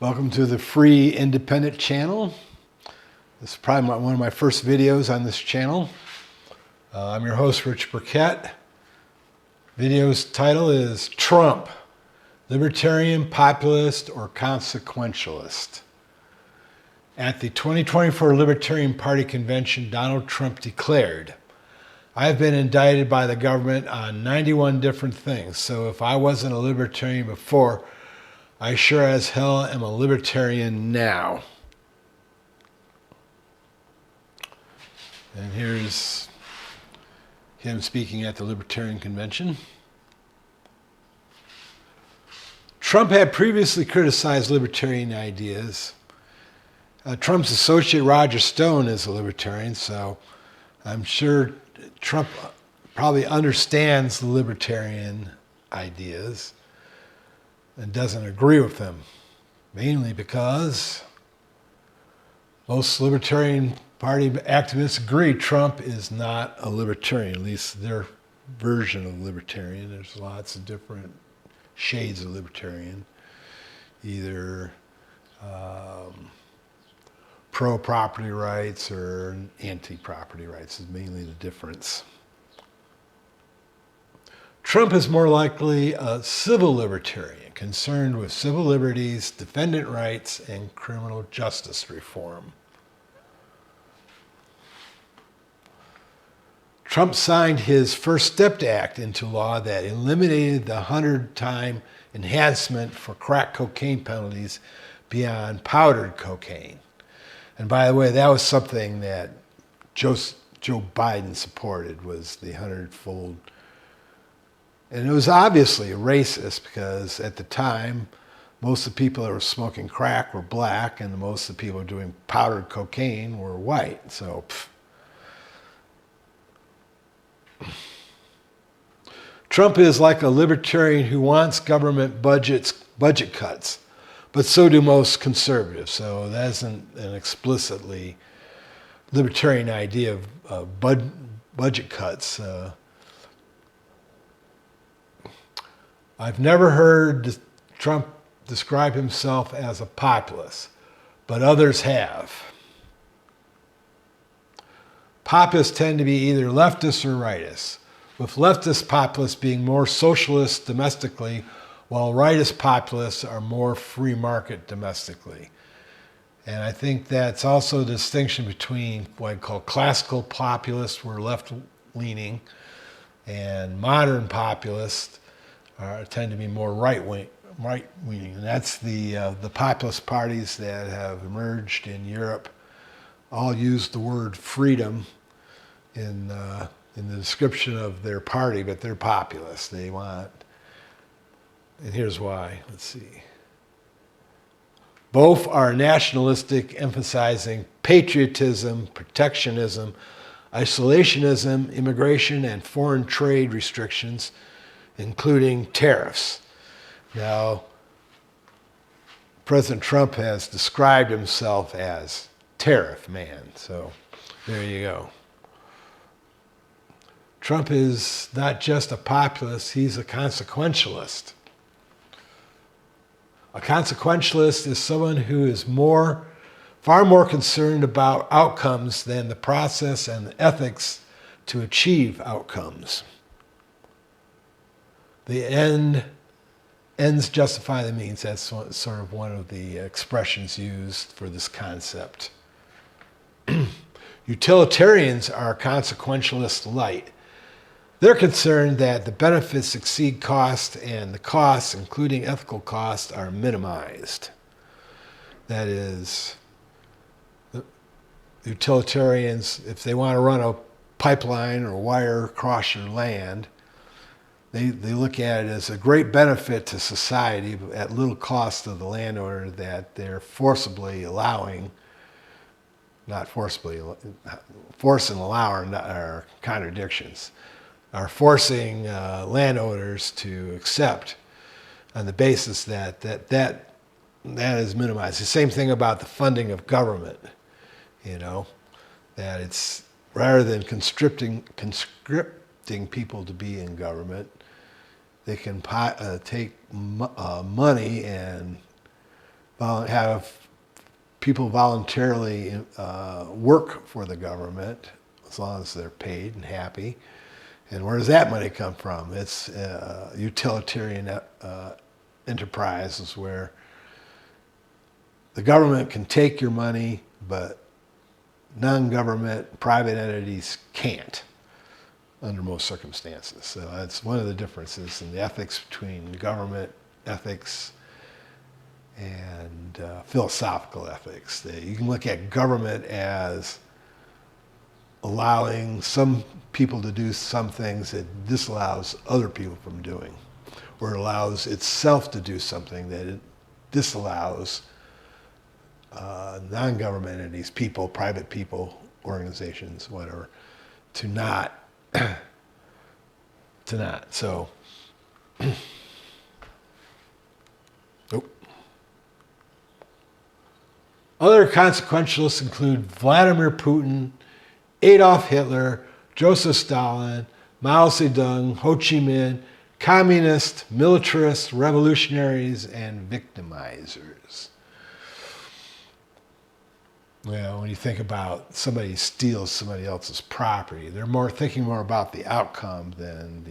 Welcome to the free independent channel. This is probably one of my first videos on this channel. I'm your host, Rich Burkett. Video's title is Trump, Libertarian, Populist, or Consequentialist. At the 2024 Libertarian Party Convention, Donald Trump declared, "I have been indicted by the government on 91 different things, so if I wasn't a libertarian before, I sure as hell am a libertarian now." And here's him speaking at the Libertarian Convention. Trump had previously criticized libertarian ideas. Trump's associate Roger Stone is a libertarian, so I'm sure Trump probably understands the libertarian ideas and doesn't agree with them, mainly because most Libertarian Party activists agree Trump is not a libertarian, at least their version of libertarian. There's lots of different shades of libertarian, either pro-property rights or anti-property rights is mainly the difference. Trump is more likely a civil libertarian, concerned with civil liberties, defendant rights, and criminal justice reform. Trump signed his First Step Act into law that eliminated the 100-time enhancement for crack cocaine penalties beyond powdered cocaine. And by the way, that was something that Joe Biden supported, was the 100-fold. And it was obviously racist because at the time, most of the people that were smoking crack were black and most of the people doing powdered cocaine were white. So, Trump is like a libertarian who wants government budget cuts, but so do most conservatives. So that isn't an explicitly libertarian idea of budget cuts. I've never heard Trump describe himself as a populist, but others have. Populists tend to be either leftists or rightists, with leftist populists being more socialist domestically, while rightist populists are more free market domestically. And I think that's also a distinction between what I call classical populists, who are left-leaning, and modern populists tend to be more right-leaning. And that's the populist parties that have emerged in Europe all use the word freedom in the description of their party, but they're populist. They want, and here's why, let's see. Both are nationalistic, emphasizing patriotism, protectionism, isolationism, immigration, and foreign trade restrictions, including tariffs. Now, President Trump has described himself as tariff man, so there you go. Trump is not just a populist, he's a consequentialist. A consequentialist is someone who is far more concerned about outcomes than the process and the ethics to achieve outcomes. The ends justify the means. That's sort of one of the expressions used for this concept. Utilitarians are consequentialist light. They're concerned that the benefits exceed cost and the costs, including ethical costs, are minimized. That is, the utilitarians, if they want to run a pipeline or wire across your land, they look at it as a great benefit to society at little cost to the landowner that they're forcibly allowing, not forcibly, force and allow are contradictions, are forcing landowners to accept on the basis that is minimized. The same thing about the funding of government, that it's rather than conscripting people to be in government, they can take money and have people voluntarily work for the government as long as they're paid and happy. And where does that money come from? It's utilitarian enterprises where the government can take your money, but non-government private entities can't under most circumstances. So that's one of the differences in the ethics between government ethics and philosophical ethics. You can look at government as allowing some people to do some things it disallows other people from doing, or it allows itself to do something that it disallows non-government entities, people, private people, organizations, whatever, to not. So, other consequentialists include Vladimir Putin, Adolf Hitler, Joseph Stalin, Mao Zedong, Ho Chi Minh, communists, militarists, revolutionaries, and victimizers. Well, when you think about somebody steals somebody else's property, they're thinking more about the outcome than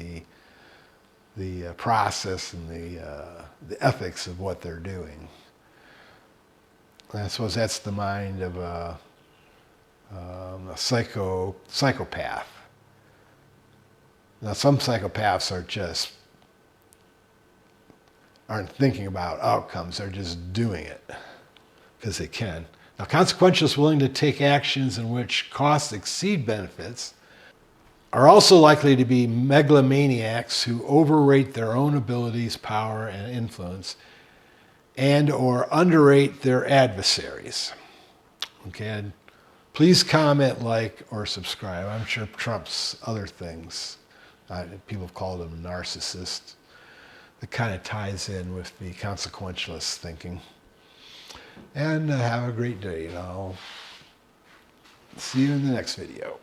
the process and the ethics of what they're doing. And I suppose that's the mind of a psychopath. Now, some psychopaths aren't thinking about outcomes; they're just doing it because they can. Now, consequentialists willing to take actions in which costs exceed benefits are also likely to be megalomaniacs who overrate their own abilities, power, and influence, and or underrate their adversaries. Okay, and please comment, like, or subscribe. I'm sure Trump's other things, people have called him narcissist. That kind of ties in with the consequentialist thinking. And have a great day, and I'll see you in the next video.